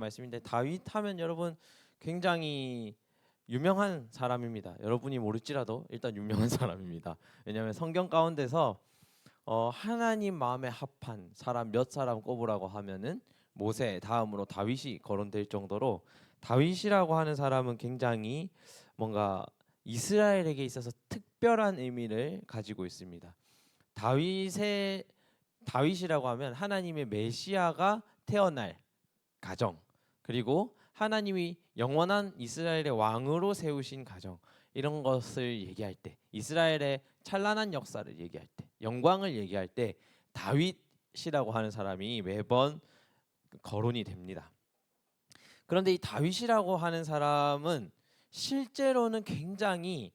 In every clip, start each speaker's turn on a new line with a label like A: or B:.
A: 말씀인데 다윗 하면 여러분 굉장히 유명한 사람입니다. 여러분이 모를지라도 일단 유명한 사람입니다. 왜냐하면 성경 가운데서 하나님 마음에 합한 사람 몇 사람 꼽으라고 하면은 모세 다음으로 다윗이 거론될 정도로 다윗이라고 하는 사람은 굉장히 뭔가 이스라엘에게 있어서 특별한 의미를 가지고 있습니다. 다윗이라고 하면 하나님의 메시아가 태어날 가정, 그리고 하나님이 영원한 이스라엘의 왕으로 세우신 가정, 이런 것을 얘기할 때, 이스라엘의 찬란한 역사를 얘기할 때, 영광을 얘기할 때 다윗이라고 하는 사람이 매번 거론이 됩니다. 그런데 이 다윗이라고 하는 사람은 실제로는 굉장히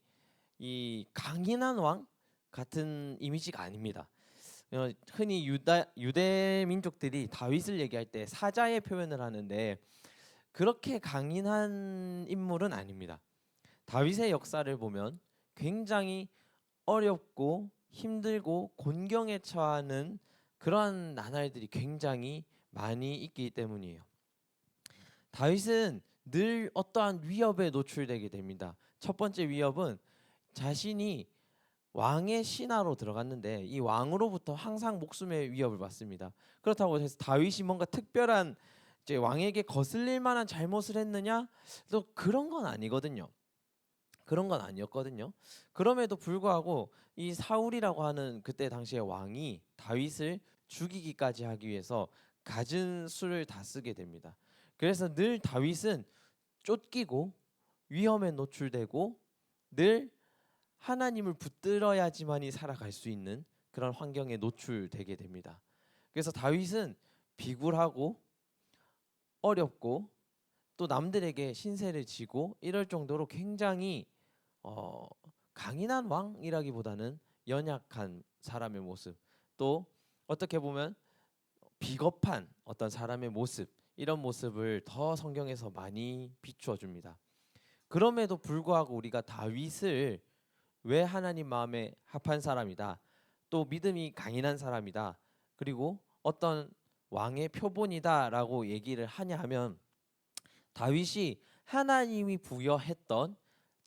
A: 이 강인한 왕 같은 이미지가 아닙니다. 흔히 유대 민족들이 다윗을 얘기할 때 사자의 표현을 하는데 그렇게 강인한 인물은 아닙니다. 다윗의 역사를 보면 굉장히 어렵고 힘들고 곤경에 처하는 그러한 나날들이 굉장히 많이 있기 때문이에요. 다윗은 늘 어떠한 위협에 노출되게 됩니다. 첫 번째 위협은 자신이 왕의 신하로 들어갔는데 이 왕으로부터 항상 목숨의 위협을 받습니다. 그렇다고 해서 다윗이 뭔가 특별한 이제 왕에게 거슬릴 만한 잘못을 했느냐? 또 그런 건 아니거든요. 그런 건 아니었거든요. 그럼에도 불구하고 이 사울이라고 하는 그때 당시의 왕이 다윗을 죽이기까지 하기 위해서 갖은 수를 다 쓰게 됩니다. 그래서 늘 다윗은 쫓기고 위험에 노출되고 늘 하나님을 붙들어야지만이 살아갈 수 있는 그런 환경에 노출되게 됩니다. 그래서 다윗은 비굴하고 어렵고 또 남들에게 신세를 지고 이럴 정도로 굉장히 강인한 왕이라기보다는 연약한 사람의 모습, 또 어떻게 보면 비겁한 어떤 사람의 모습, 이런 모습을 더 성경에서 많이 비추어 줍니다. 그럼에도 불구하고 우리가 다윗을 왜 하나님 마음에 합한 사람이다, 또 믿음이 강인한 사람이다, 그리고 어떤 왕의 표본이다라고 얘기를 하냐 하면 다윗이 하나님이 부여했던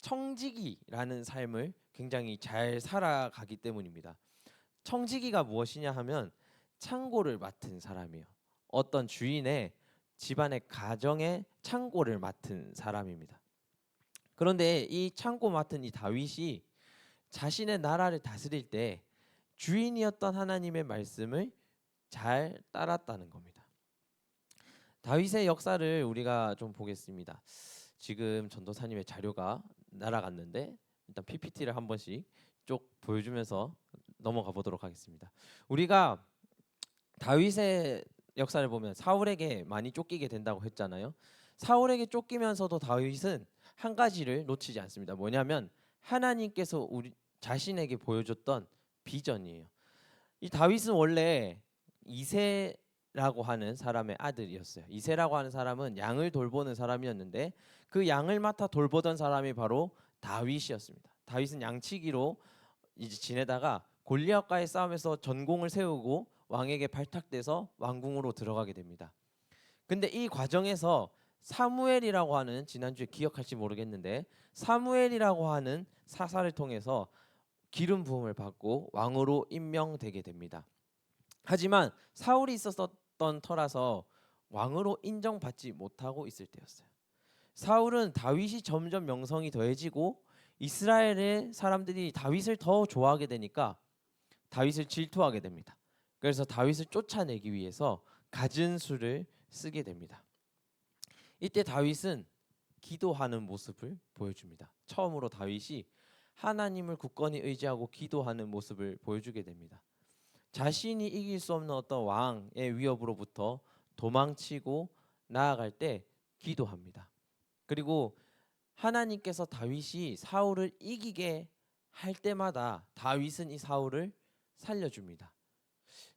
A: 청지기라는 삶을 굉장히 잘 살아가기 때문입니다. 청지기가 무엇이냐 하면 창고를 맡은 사람이에요. 어떤 주인의 집안의 가정의 창고를 맡은 사람입니다. 그런데 이 창고 맡은 이 다윗이 자신의 나라를 다스릴 때 주인이었던 하나님의 말씀을 잘 따랐다는 겁니다. 다윗의 역사를 우리가 좀 보겠습니다. 지금 전도사님의 자료가 날아갔는데 일단 PPT를 한 번씩 쭉 보여주면서 넘어가 보도록 하겠습니다. 우리가 다윗의 역사를 보면 사울에게 많이 쫓기게 된다고 했잖아요. 사울에게 쫓기면서도 다윗은 한 가지를 놓치지 않습니다. 뭐냐면 하나님께서 우리 자신에게 보여줬던 비전이에요. 이 다윗은 원래 이새라고 하는 사람의 아들이었어요. 이새라고 하는 사람은 양을 돌보는 사람이었는데 그 양을 맡아 돌보던 사람이 바로 다윗이었습니다. 다윗은 양치기로 이제 지내다가 골리앗과의 싸움에서 전공을 세우고 왕에게 발탁돼서 왕궁으로 들어가게 됩니다. 근데 이 과정에서 사무엘이라고 하는, 지난주에 기억할지 모르겠는데 사무엘이라고 하는 사사를 통해서 기름 부음을 받고 왕으로 임명되게 됩니다. 하지만 사울이 있었던 터라서 왕으로 인정받지 못하고 있을 때였어요. 사울은 다윗이 점점 명성이 더해지고 이스라엘의 사람들이 다윗을 더 좋아하게 되니까 다윗을 질투하게 됩니다. 그래서 다윗을 쫓아내기 위해서 갖은 수를 쓰게 됩니다. 이때 다윗은 기도하는 모습을 보여줍니다. 처음으로 다윗이 하나님을 굳건히 의지하고 기도하는 모습을 보여주게 됩니다. 자신이 이길 수 없는 어떤 왕의 위협으로부터 도망치고 나아갈 때 기도합니다. 그리고 하나님께서 다윗이 사울을 이기게 할 때마다 다윗은 이 사울을 살려줍니다.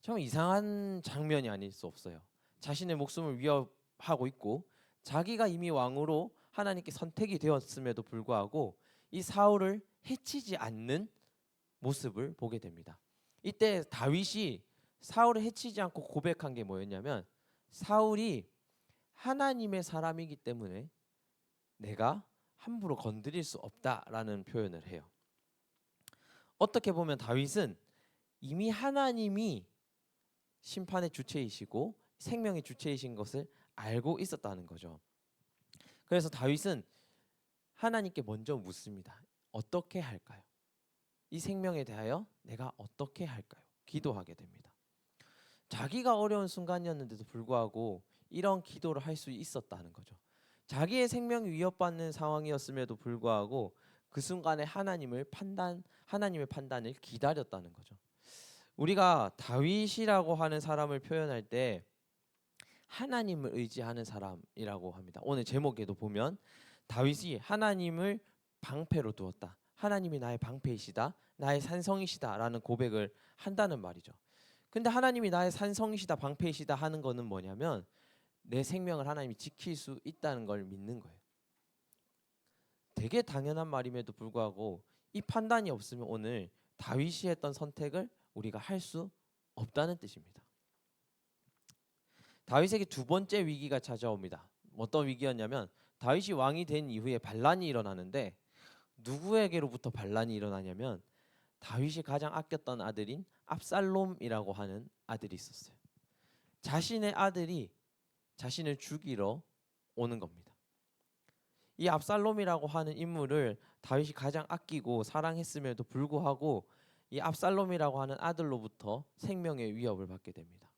A: 참 이상한 장면이 아닐 수 없어요. 자신의 목숨을 위협하고 있고 자기가 이미 왕으로 하나님께 선택이 되었음에도 불구하고 이 사울을 해치지 않는 모습을 보게 됩니다. 이때 다윗이 사울을 해치지 않고 고백한 게 뭐였냐면 사울이 하나님의 사람이기 때문에 내가 함부로 건드릴 수 없다라는 표현을 해요. 어떻게 보면 다윗은 이미 하나님이 심판의 주체이시고 생명의 주체이신 것을 알고 있었다는 거죠. 그래서 다윗은 하나님께 먼저 묻습니다. 어떻게 할까요? 이 생명에 대하여 내가 어떻게 할까요? 기도하게 됩니다. 자기가 어려운 순간이었는데도 불구하고 이런 기도를 할 수 있었다는 거죠. 자기의 생명이 위협받는 상황이었음에도 불구하고 그 순간에 하나님의 판단을 기다렸다는 거죠. 우리가 다윗이라고 하는 사람을 표현할 때 하나님을 의지하는 사람이라고 합니다. 오늘 제목에도 보면 다윗이 하나님을 방패로 두었다. 하나님이 나의 방패이시다. 나의 산성이시다라는 고백을 한다는 말이죠. 근데 하나님이 나의 산성이시다, 방패이시다 하는 거는 뭐냐면 내 생명을 하나님이 지킬 수 있다는 걸 믿는 거예요. 되게 당연한 말임에도 불구하고 이 판단이 없으면 오늘 다윗이 했던 선택을 우리가 할 수 없다는 뜻입니다. 다윗에게 두 번째 위기가 찾아옵니다. 어떤 위기였냐면 다윗이 왕이 된 이후에 반란이 일어나는데 누구에게로부터 반란이 일어나냐면 다윗이 가장 아꼈던 아들인 압살롬이라고 하는 아들이 있었어요. 자신의 아들이 자신을 죽이러 오는 겁니다. 이 압살롬이라고 하는 인물을 다윗이 가장 아끼고 사랑했음에도 불구하고 이 압살롬이라고 하는 아들로부터 생명의 위협을 받게 됩니다.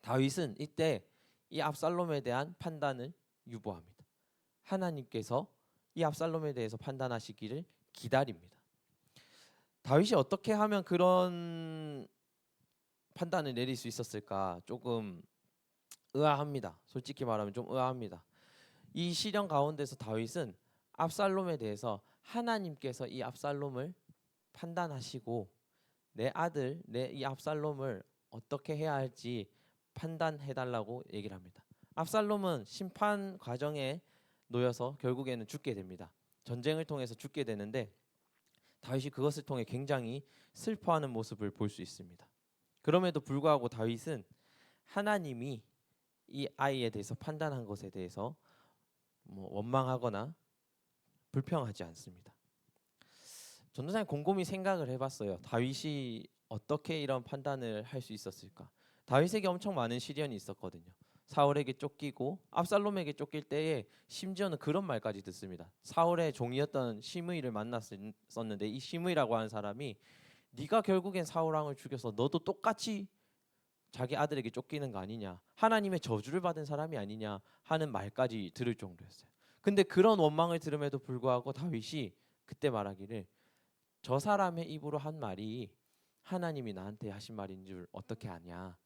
A: 다윗은 이때 이 압살롬에 대한 판단을 유보합니다. 하나님께서 이 압살롬에 대해서 판단하시기를 기다립니다. 다윗이 어떻게 하면 그런 판단을 내릴 수 있었을까? 조금 의아합니다. 솔직히 말하면 좀 의아합니다. 이 시련 가운데서 다윗은 압살롬에 대해서 하나님께서 이 압살롬을 판단하시고 내 아들, 내 이 압살롬을 어떻게 해야 할지 판단해 달라고 얘기를 합니다. 압살롬은 심판 과정에 놓여서 결국에는 죽게 됩니다. 전쟁을 통해서 죽게 되는데 다윗이 그것을 통해 굉장히 슬퍼하는 모습을 볼 수 있습니다. 그럼에도 불구하고 다윗은 하나님이 이 아이에 대해서 판단한 것에 대해서 원망하거나 불평하지 않습니다. 전도사님 곰곰이 생각을 해봤어요. 다윗이 어떻게 이런 판단을 할 수 있었을까? 다윗에게 엄청 많은 시련이 있었거든요. 사울에게 쫓기고 압살롬에게 쫓길 때에 심지어는 그런 말까지 듣습니다. 사울의 종이었던 시므이를 만났었는데 이 시므이라고 하는 사람이 네가 결국엔 사울 왕을 죽여서 너도 똑같이 자기 아들에게 쫓기는 거 아니냐, 하나님의 저주를 받은 사람이 아니냐 하는 말까지 들을 정도였어요. 근데 그런 원망을 들음에도 불구하고 다윗이 그때 말하기를 저 사람의 입으로 한 말이 하나님이 나한테 하신 말인 줄 어떻게 아냐,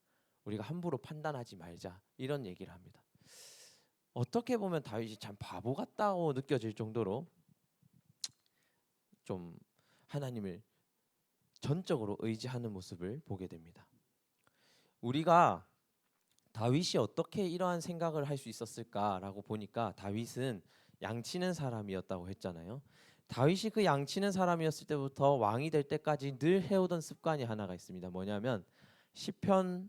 A: 우리가 함부로 판단하지 말자, 이런 얘기를 합니다. 어떻게 보면 다윗이 참 바보 같다고 느껴질 정도로 좀 하나님을 전적으로 의지하는 모습을 보게 됩니다. 우리가 다윗이 어떻게 이러한 생각을 할 수 있었을까라고 보니까 다윗은 양치는 사람이었다고 했잖아요. 다윗이 그 양치는 사람이었을 때부터 왕이 될 때까지 늘 해오던 습관이 하나가 있습니다. 뭐냐면 시편에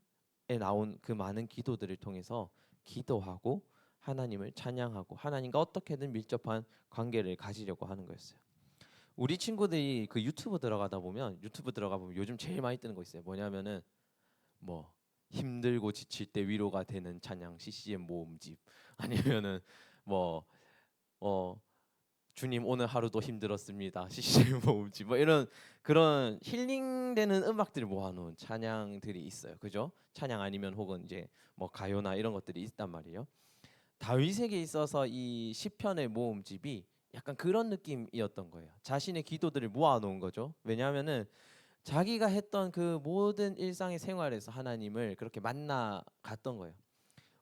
A: 나온 그 많은 기도들을 통해서 기도하고 하나님을 찬양하고 하나님과 어떻게든 밀접한 관계를 가지려고 하는 거였어요. 우리 친구들이 그 유튜브 들어가 보면 요즘 제일 많이 뜨는 거 있어요. 뭐냐면은 뭐 힘들고 지칠 때 위로가 되는 찬양 CCM 모음집, 아니면은 뭐 주님 오늘 하루도 힘들었습니다 CCM 모음집, 뭐 이런 그런 힐링되는 음악들을 모아놓은 찬양들이 있어요. 그죠? 찬양 아니면 혹은 이제 뭐 가요나 이런 것들이 있단 말이에요. 다윗에게 있어서 이 시편의 모음집이 약간 그런 느낌이었던 거예요. 자신의 기도들을 모아놓은 거죠. 왜냐하면은 자기가 했던 그 모든 일상의 생활에서 하나님을 그렇게 만나 갔던 거예요.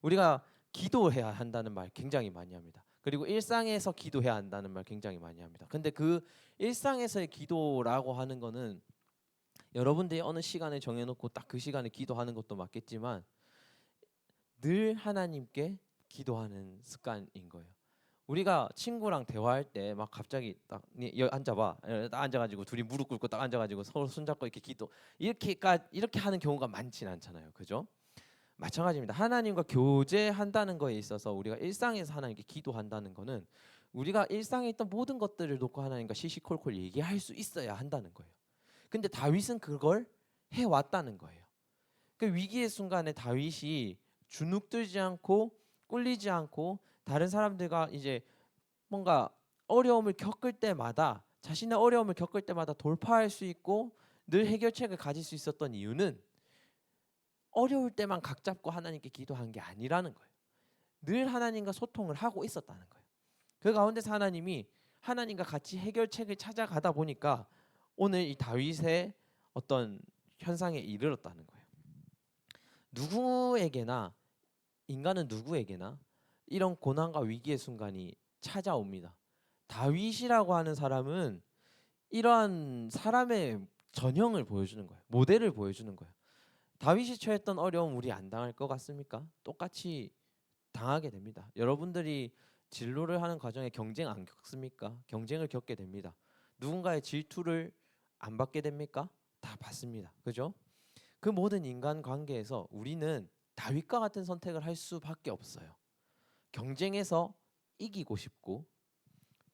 A: 우리가 기도해야 한다는 말 굉장히 많이 합니다. 그리고 일상에서 기도해야 한다는 말 굉장히 많이 합니다. 근데 그 일상에서의 기도라고 하는 거는 여러분들이 어느 시간에 정해놓고 딱 그 시간에 기도하는 것도 맞겠지만 늘 하나님께 기도하는 습관인 거예요. 우리가 친구랑 대화할 때 막 갑자기 딱 앉아봐, 딱 앉아가지고 둘이 무릎 꿇고 딱 앉아가지고 서로 손잡고 이렇게 기도 이렇게 하는 경우가 많진 않잖아요. 그죠? 마찬가지입니다. 하나님과 교제한다는 거에 있어서 우리가 일상에서 하나님께 기도한다는 거는 우리가 일상에 있던 모든 것들을 놓고 하나님과 시시콜콜 얘기할 수 있어야 한다는 거예요. 근데 다윗은 그걸 해왔다는 거예요. 그 위기의 순간에 다윗이 주눅들지 않고 꿀리지 않고 다른 사람들과 이제 뭔가 어려움을 겪을 때마다 자신의 어려움을 겪을 때마다 돌파할 수 있고 늘 해결책을 가질 수 있었던 이유는 어려울 때만 각 잡고 하나님께 기도한 게 아니라는 거예요. 늘 하나님과 소통을 하고 있었다는 거예요. 그 가운데서 하나님이 하나님과 같이 해결책을 찾아가다 보니까 오늘 이 다윗의 어떤 현상에 이르렀다는 거예요. 누구에게나 인간은 누구에게나 이런 고난과 위기의 순간이 찾아옵니다. 다윗이라고 하는 사람은 이러한 사람의 전형을 보여주는 거예요. 모델을 보여주는 거예요. 다윗이 처했던 어려움 우리 안 당할 것 같습니까? 똑같이 당하게 됩니다. 여러분들이 진로를 하는 과정에 경쟁 안 겪습니까? 경쟁을 겪게 됩니다. 누군가의 질투를 안 받게 됩니까? 다 받습니다. 그죠? 그 모든 인간 관계에서 우리는 다윗과 같은 선택을 할 수밖에 없어요. 경쟁에서 이기고 싶고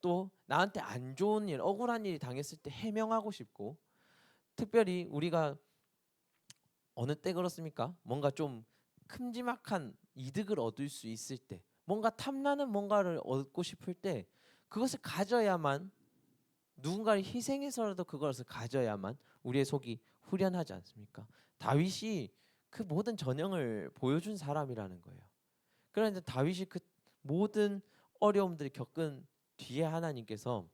A: 또 나한테 안 좋은 일, 억울한 일이 당했을 때 해명하고 싶고 특별히 우리가 어느 때 그렇습니까? 뭔가 좀 큼지막한 이득을 얻을 수 있을 때 뭔가 탐나는 뭔가를 얻고 싶을 때 그것을 가져야만 누군가를 희생해서라도 그것을 가져야만 우리의 속이 후련하지 않습니까? 다윗이 그 모든 전형을 보여준 사람이라는 거예요. 그런데 다윗이 그 모든 어려움들을 겪은 뒤에 하나님께서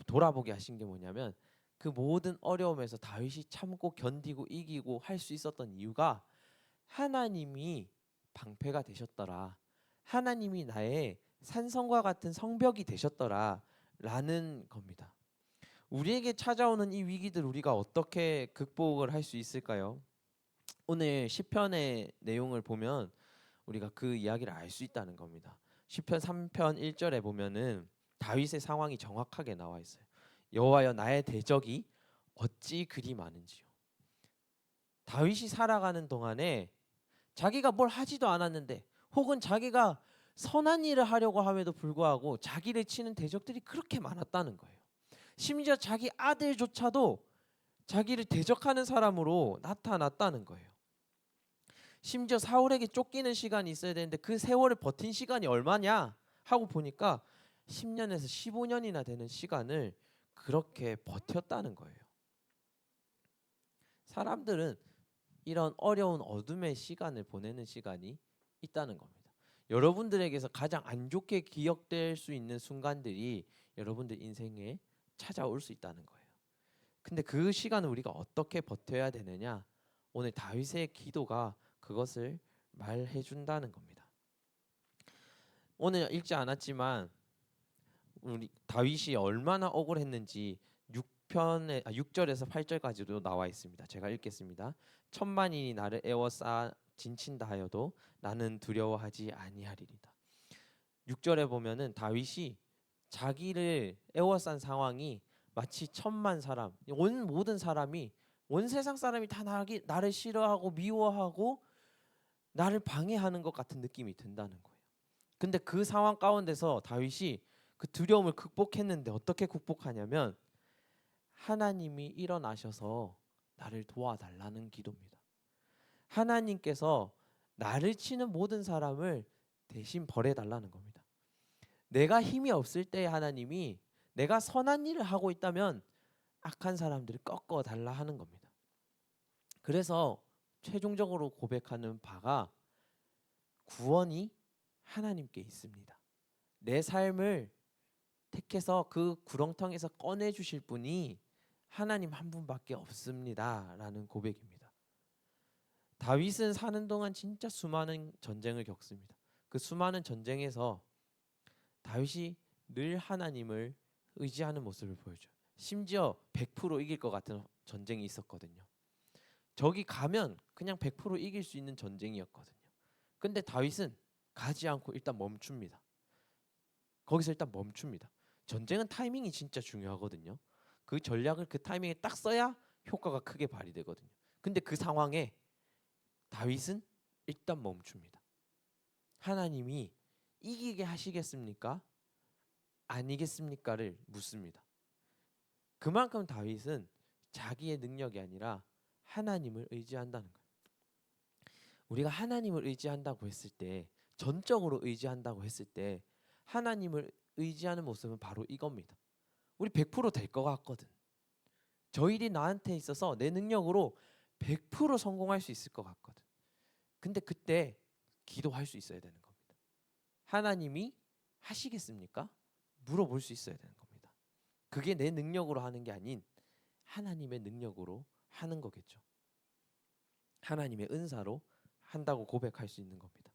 A: 돌아보게 하신 게 뭐냐면 그 모든 어려움에서 다윗이 참고 견디고 이기고 할 수 있었던 이유가 하나님이 방패가 되셨더라. 하나님이 나의 산성과 같은 성벽이 되셨더라. 라는 겁니다. 우리에게 찾아오는 이 위기들 우리가 어떻게 극복을 할 수 있을까요? 오늘 시편의 내용을 보면 우리가 그 이야기를 알 수 있다는 겁니다. 시편 3편 1절에 보면은 다윗의 상황이 정확하게 나와 있어요. 여호와여 나의 대적이 어찌 그리 많은지요. 다윗이 살아가는 동안에 자기가 뭘 하지도 않았는데 혹은 자기가 선한 일을 하려고 함에도 불구하고 자기를 치는 대적들이 그렇게 많았다는 거예요. 심지어 자기 아들조차도 자기를 대적하는 사람으로 나타났다는 거예요. 심지어 사울에게 쫓기는 시간이 있어야 되는데 그 세월을 버틴 시간이 얼마냐 하고 보니까 10년에서 15년이나 되는 시간을 그렇게 버텼다는 거예요. 사람들은 이런 어려운 어둠의 시간을 보내는 시간이 있다는 겁니다. 여러분들에게서 가장 안 좋게 기억될 수 있는 순간들이 여러분들 인생에 찾아올 수 있다는 거예요. 근데 그 시간을 우리가 어떻게 버텨야 되느냐? 오늘 다윗의 기도가 그것을 말해 준다는 겁니다. 오늘 읽지 않았지만 우리 다윗이 얼마나 억울했는지 6절에서 8절까지도 나와 있습니다. 제가 읽겠습니다. 천만인이 나를 에워싸 진친다 하여도 나는 두려워하지 아니하리이다. 6절에 보면은 다윗이 자기를 에워싼 상황이 마치 천만 사람, 온 모든 사람이 온 세상 사람이 다 나를 싫어하고 미워하고 나를 방해하는 것 같은 느낌이 든다는 거예요. 근데 그 상황 가운데서 다윗이 그 두려움을 극복했는데 어떻게 극복하냐면 하나님이 일어나셔서 나를 도와달라는 기도입니다. 하나님께서 나를 치는 모든 사람을 대신 벌해달라는 겁니다. 내가 힘이 없을 때 하나님이 내가 선한 일을 하고 있다면 악한 사람들을 꺾어달라 하는 겁니다. 그래서 최종적으로 고백하는 바가 구원이 하나님께 있습니다. 내 삶을 택해서 그 구렁텅이에서 꺼내 주실 분이 하나님 한 분밖에 없습니다. 라는 고백입니다. 다윗은 사는 동안 진짜 수많은 전쟁을 겪습니다. 그 수많은 전쟁에서 다윗이 늘 하나님을 의지하는 모습을 보여줘요. 심지어 100% 이길 것 같은 전쟁이 있었거든요. 저기 가면 그냥 100% 이길 수 있는 전쟁이었거든요. 근데 다윗은 가지 않고 일단 멈춥니다. 거기서 일단 멈춥니다. 전쟁은 타이밍이 진짜 중요하거든요. 그 전략을 그 타이밍에 딱 써야 효과가 크게 발휘되거든요. 근데 그 상황에 다윗은 일단 멈춥니다. 하나님이 이기게 하시겠습니까? 아니겠습니까를 묻습니다. 그만큼 다윗은 자기의 능력이 아니라 하나님을 의지한다는 거예요. 우리가 하나님을 의지한다고 했을 때, 전적으로 의지한다고 했을 때 하나님을 의지하는 모습은 바로 이겁니다. 우리 100%될 것 같거든. 저 일이 나한테 있어서 내 능력으로 100% 성공할 수 있을 것 같거든. 근데 그때 기도할 수 있어야 되는 겁니다. 하나님이 하시겠습니까? 물어볼 수 있어야 되는 겁니다. 그게 내 능력으로 하는 게 아닌 하나님의 능력으로 하는 거겠죠. 하나님의 은사로 한다고 고백할 수 있는 겁니다.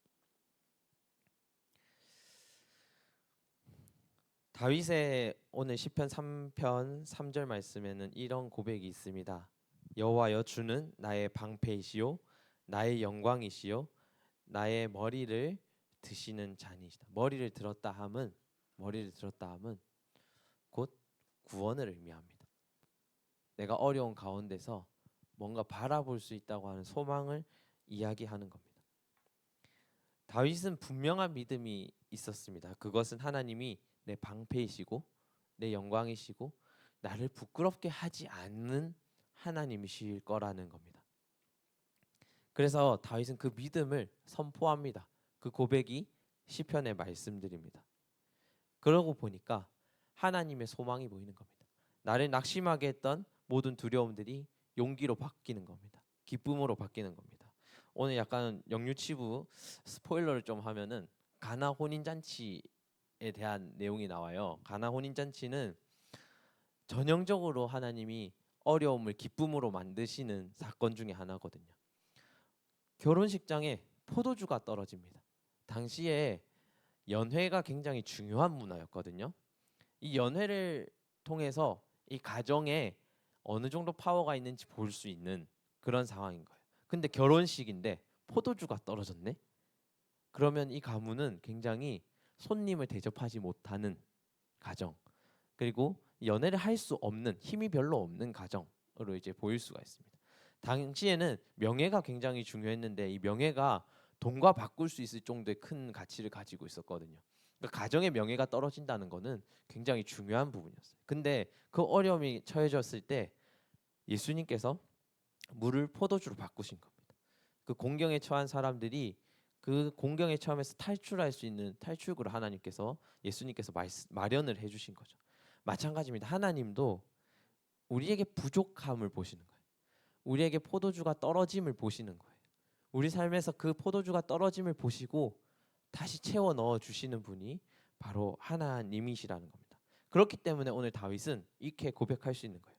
A: 다윗의 오늘 시편 3편 3절 말씀에는 이런 고백이 있습니다. 여호와여, 주는 나의 방패이시요 나의 영광이시요 나의 머리를 드시는 잔이시다. 머리를 들었다 함은 곧 구원을 의미합니다. 내가 어려운 가운데서 뭔가 바라볼 수 있다고 하는 소망을 이야기하는 겁니다. 다윗은 분명한 믿음이 있었습니다. 그것은 하나님이 내 방패이시고 내 영광이시고 나를 부끄럽게 하지 않는 하나님이실 거라는 겁니다. 그래서 다윗은 그 믿음을 선포합니다. 그 고백이 시편의 말씀들입니다. 그러고 보니까 하나님의 소망이 보이는 겁니다. 나를 낙심하게 했던 모든 두려움들이 용기로 바뀌는 겁니다. 기쁨으로 바뀌는 겁니다. 오늘 약간 영유치부 스포일러를 좀 하면은 가나 혼인잔치에 대한 내용이 나와요. 가나 혼인잔치는 전형적으로 하나님이 어려움을 기쁨으로 만드시는 사건 중에 하나거든요. 결혼식장에 포도주가 떨어집니다. 당시에 연회가 굉장히 중요한 문화였거든요. 이 연회를 통해서 이 가정에 어느 정도 파워가 있는지 볼 수 있는 그런 상황인 거예요. 근데 결혼식인데 포도주가 떨어졌네? 그러면 이 가문은 굉장히 손님을 대접하지 못하는 가정, 그리고 연애를 할 수 없는, 힘이 별로 없는 가정으로 이제 보일 수가 있습니다. 당시에는 명예가 굉장히 중요했는데 이 명예가 돈과 바꿀 수 있을 정도의 큰 가치를 가지고 있었거든요. 그러니까 가정의 명예가 떨어진다는 것은 굉장히 중요한 부분이었어요. 근데 그 어려움이 처해졌을 때 예수님께서 물을 포도주로 바꾸신 겁니다. 그 공경에 처한 사람들이 그 공경에 처함에서 탈출할 수 있는 탈출구를 하나님께서, 예수님께서 마련을 해주신 거죠. 마찬가지입니다. 하나님도 우리에게 부족함을 보시는 거예요. 우리에게 포도주가 떨어짐을 보시는 거예요. 우리 삶에서 그 포도주가 떨어짐을 보시고 다시 채워 넣어 주시는 분이 바로 하나님이시라는 겁니다. 그렇기 때문에 오늘 다윗은 이렇게 고백할 수 있는 거예요.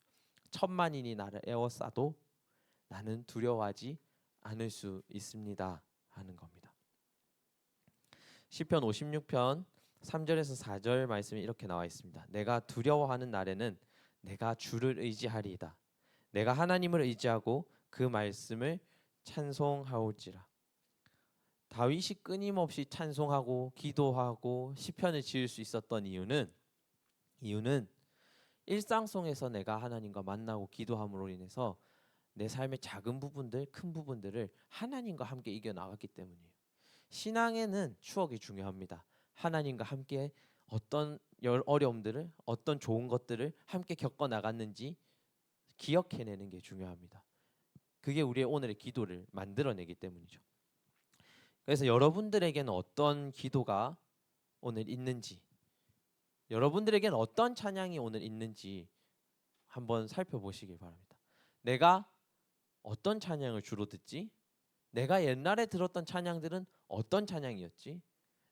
A: 천만인이 나를 에워싸도 나는 두려워하지 않을 수 있습니다 하는 겁니다. 시편 56편 3절에서 4절 말씀이 이렇게 나와 있습니다. 내가 두려워하는 날에는 내가 주를 의지하리이다. 내가 하나님을 의지하고 그 말씀을 찬송하올지라. 다윗이 끊임없이 찬송하고 기도하고 시편을 지을 수 있었던 이유는 일상 속에서 내가 하나님과 만나고 기도함으로 인해서 내 삶의 작은 부분들, 큰 부분들을 하나님과 함께 이겨나갔기 때문이에요. 신앙에는 추억이 중요합니다. 하나님과 함께 어떤 어려움들을, 어떤 좋은 것들을 함께 겪어 나갔는지 기억해내는 게 중요합니다. 그게 우리의 오늘의 기도를 만들어내기 때문이죠. 그래서 여러분들에게는 어떤 기도가 오늘 있는지, 여러분들에게는 어떤 찬양이 오늘 있는지 한번 살펴보시길 바랍니다. 내가 어떤 찬양을 주로 듣지? 내가 옛날에 들었던 찬양들은 어떤 찬양이었지?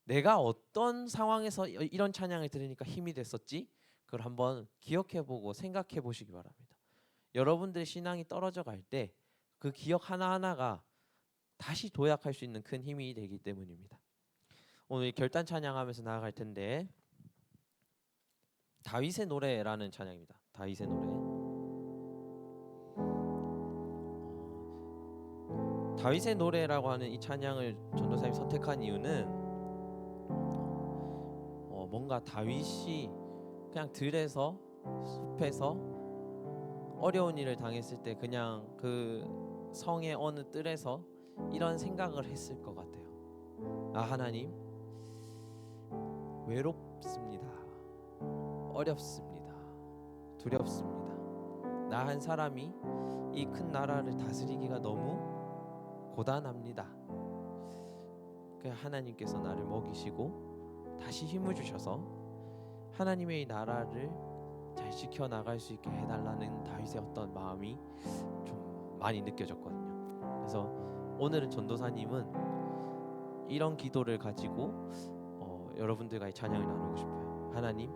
A: 내가 어떤 상황에서 이런 찬양을 들으니까 힘이 됐었지? 그걸 한번 기억해보고 생각해보시기 바랍니다. 여러분들의 신앙이 떨어져 갈 때 그 기억 하나하나가 다시 도약할 수 있는 큰 힘이 되기 때문입니다. 오늘 결단 찬양하면서 나아갈 텐데 다윗의 노래라는 찬양입니다. 다윗의 노래. 다윗의 노래라고 하는 이 찬양을 전도사님이 선택한 이유는 뭔가 다윗이 그냥 들에서, 숲에서 어려운 일을 당했을 때 그냥 그 성의 어느 뜰에서 이런 생각을 했을 것 같아요. 아, 하나님, 외롭습니다. 어렵습니다. 두렵습니다. 나 한 사람이 이 큰 나라를 다스리기가 너무 고단합니다. 그 하나님께서 나를 먹이시고 다시 힘을 주셔서 하나님의 이 나라를 잘 지켜나갈 수 있게 해달라는 다윗의 어떤 마음이 좀 많이 느껴졌거든요. 그래서 오늘은 전도사님은 이런 기도를 가지고 여러분들과의 찬양을 나누고 싶어요. 하나님,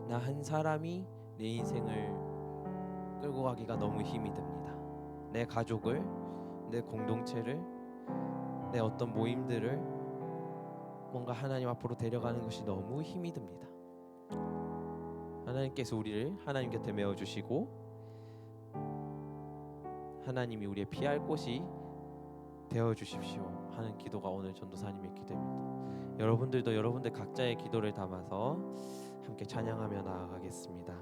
A: 나 한 사람이 내 인생을 끌고 가기가 너무 힘이 듭니다. 내 가족을, 내 공동체를, 내 어떤 모임들을 뭔가 하나님 앞으로 데려가는 것이 너무 힘이 듭니다. 하나님께서 우리를 하나님 곁에 메워주시고 하나님이 우리의 피할 곳이 되어주십시오 하는 기도가 오늘 전도사님의 기도입니다. 여러분들도 여러분들 각자의 기도를 담아서 함께 찬양하며 나아가겠습니다.